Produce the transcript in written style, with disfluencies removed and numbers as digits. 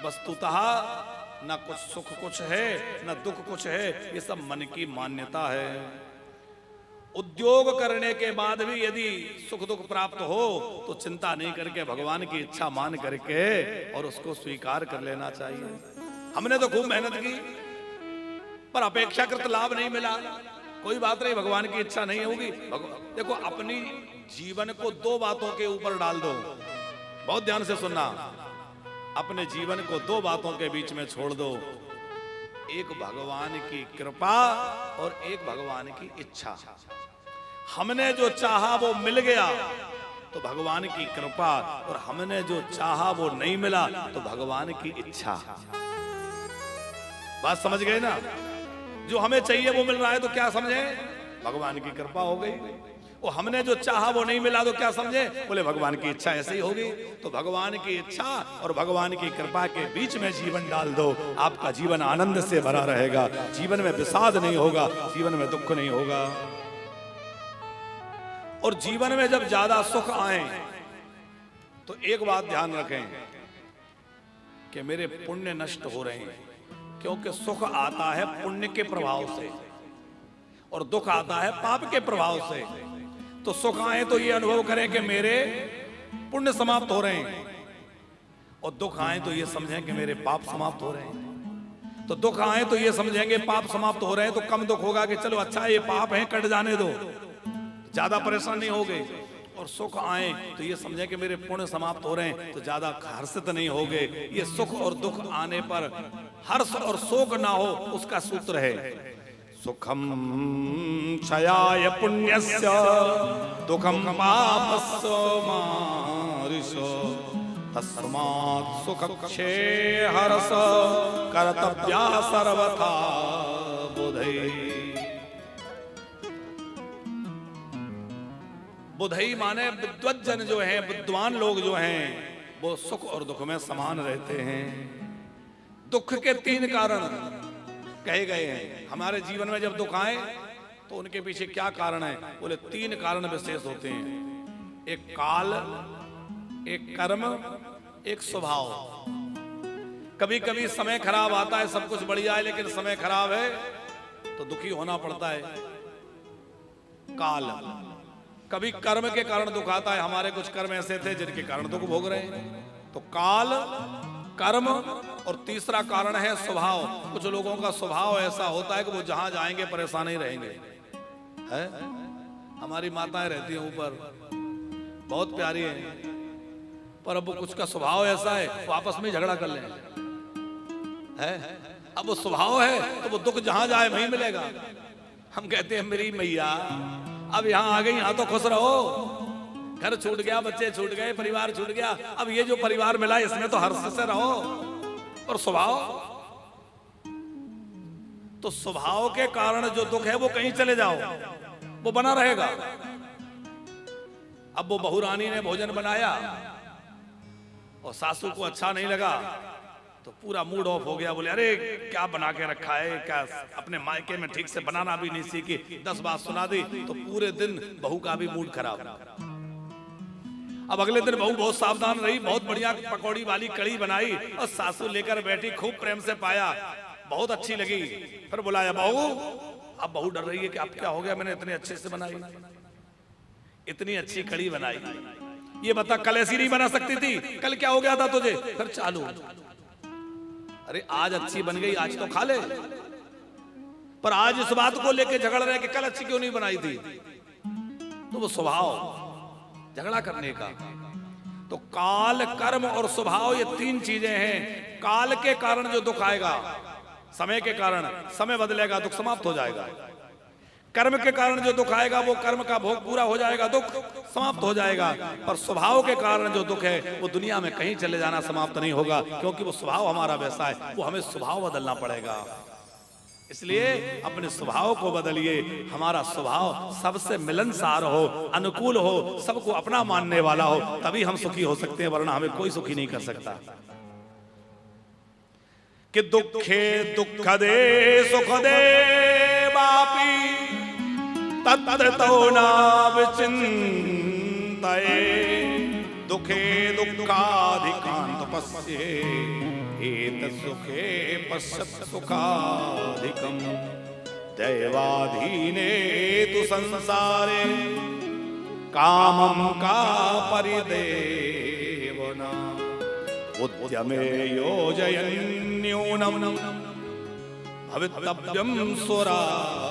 वस्तुतः न कुछ सुख कुछ है न दुख कुछ है, ये सब मन की मान्यता है। उद्योग करने के बाद भी यदि सुख दुख प्राप्त हो तो चिंता नहीं करके भगवान की इच्छा मान करके और उसको स्वीकार कर लेना चाहिए। हमने तो खूब मेहनत की पर अपेक्षाकृत लाभ नहीं मिला, कोई बात नहीं, भगवान की इच्छा नहीं होगी। देखो, अपनी जीवन को दो बातों के ऊपर डाल दो, बहुत ध्यान से सुनना। अपने जीवन को दो बातों के बीच में छोड़ दो, एक भगवान की कृपा और एक भगवान की इच्छा। हमने जो चाहा वो मिल गया तो भगवान की कृपा, और हमने जो चाहा वो नहीं मिला तो भगवान की इच्छा। बात समझ गए ना? जो हमें चाहिए वो मिल रहा है तो क्या समझे? भगवान की कृपा हो गई। और हमने जो चाहा वो नहीं मिला तो क्या समझे? बोले भगवान की इच्छा ऐसे ही होगी। तो भगवान की इच्छा और भगवान की कृपा के बीच में जीवन डाल दो, आपका जीवन आनंद से भरा रहेगा, जीवन में विषाद नहीं होगा, जीवन में दुख नहीं होगा। और जीवन में जब ज्यादा सुख आए तो एक बात ध्यान रखें कि मेरे पुण्य नष्ट हो रहे हैं, क्योंकि सुख आता है पुण्य के प्रभाव से और दुख आता है पाप के प्रभाव से। तो सुख आए तो ये अनुभव करें कि मेरे पुण्य समाप्त हो रहे हैं, और दुख आए तो ये समझें कि मेरे पाप समाप्त हो रहे हैं। तो दुख आए तो ये समझेंगे पाप समाप्त हो रहे हैं तो कम दुख होगा कि चलो अच्छा ये पाप है कट जाने दो, ज्यादा परेशान नहीं हो गए। और सुख आए तो ये समझें कि मेरे पुण्य समाप्त हो रहे हैं तो ज्यादा हर्षित नहीं हो गए। ये सुख और दुख आने पर हर्ष और शोक ना हो, उसका सूत्र है सुखम क्षयाय पुण्यस्य दुखम पापस्य मारिषो तस्मात् सुख क्षय हर्ष कर्तव्या सर्वथा बुधै। बुधई माने विद्वज्जन जो हैं, विद्वान लोग जो हैं, वो सुख और दुख में समान रहते हैं। दुख के तीन कारण कहे गए हैं। हमारे जीवन में जब दुख आए तो उनके पीछे क्या कारण है? बोले तीन कारण विशेष होते हैं, एक काल, एक कर्म, एक स्वभाव। कभी कभी समय खराब आता है, सब कुछ बढ़िया है लेकिन समय खराब है तो दुखी होना पड़ता है, काल। कभी कर्म के कारण दुख आता है, हमारे कुछ कर्म ऐसे थे जिनके कारण दुख भोग रहे हैं, तो काल, कर्म। और तीसरा कारण है स्वभाव। कुछ लोगों का स्वभाव ऐसा होता है कि वो जहां जाएंगे परेशान ही रहेंगे। है? हमारी माताएं रहती हैं ऊपर, बहुत प्यारी है, पर अब कुछ का स्वभाव ऐसा है वो आपस में झगड़ा कर लें। है? अब वो स्वभाव है तो वो दुख जहां जाए वहीं मिलेगा। हम कहते हैं मेरी मैया अब यहाँ आ गई, यहाँ तो खुश रहो, घर छूट गया, बच्चे छूट गए, परिवार छूट गया, अब ये जो परिवार मिला इसमें तो हर्ष से रहो। और स्वभाव, तो स्वभाव के कारण जो दुख है वो कहीं चले जाओ वो बना रहेगा। अब वो बहू रानी ने भोजन बनाया और सासू को अच्छा नहीं लगा तो पूरा मूड ऑफ हो गया, बोले अरे क्या बना के रखा है, क्या अपने मायके में ठीक से बनाना भी नहीं सीखी, 10 बात सुना दी, तो पूरे दिन बहू का भी मूड खराब। अब अगले दिन बहू बहुत सावधान रही, बहुत बढ़िया पकौड़ी वाली कड़ी बनाई और सासू लेकर बैठी, खूब प्रेम से पाया, बहुत अच्छी लगी। फिर बुलाया बहू। अब बहू डर रही है कि अब क्या हो गया, मैंने इतने अच्छे से बनाई, इतनी अच्छी कड़ी बनाई, ये बता कल ऐसी नहीं बना सकती थी, कल क्या हो गया था तुझे? फिर चालू, अरे आज अच्छी बन गई, आज तो खा ले, पर आज इस बात को लेके झगड़ रहे कि कल अच्छी क्यों नहीं बनाई थी। तो वो स्वभाव झगड़ा करने का। तो काल, कर्म और स्वभाव ये तीन चीजें हैं। काल के कारण जो दुख आएगा, समय के कारण समय बदलेगा, दुख समाप्त हो जाएगा। कर्म के कारण जो दुख आएगा वो कर्म का भोग पूरा हो जाएगा, दुख समाप्त हो जाएगा। पर स्वभाव के कारण जो दुख है वो दुनिया में कहीं चले जाना समाप्त नहीं होगा, क्योंकि वो स्वभाव हमारा वैसा है, वो हमें स्वभाव बदलना पड़ेगा। इसलिए अपने स्वभाव को बदलिए, हमारा स्वभाव सबसे मिलनसार हो, अनुकूल हो, सबको अपना मानने वाला हो, तभी हम सुखी हो सकते हैं, वरना हमें कोई सुखी नहीं कर सकता। कि दुखे दुख दे सुख दे बापी तत्तो ना विचिंतये दुखे दुखाधिकांत पश्ये सुखे पश्यत् सुखाधिकम् दैवाधीने तु संसारे कामं का परिदेवना उद्यमे योजयन्यूनं भवितव्यं स्वराज्यम्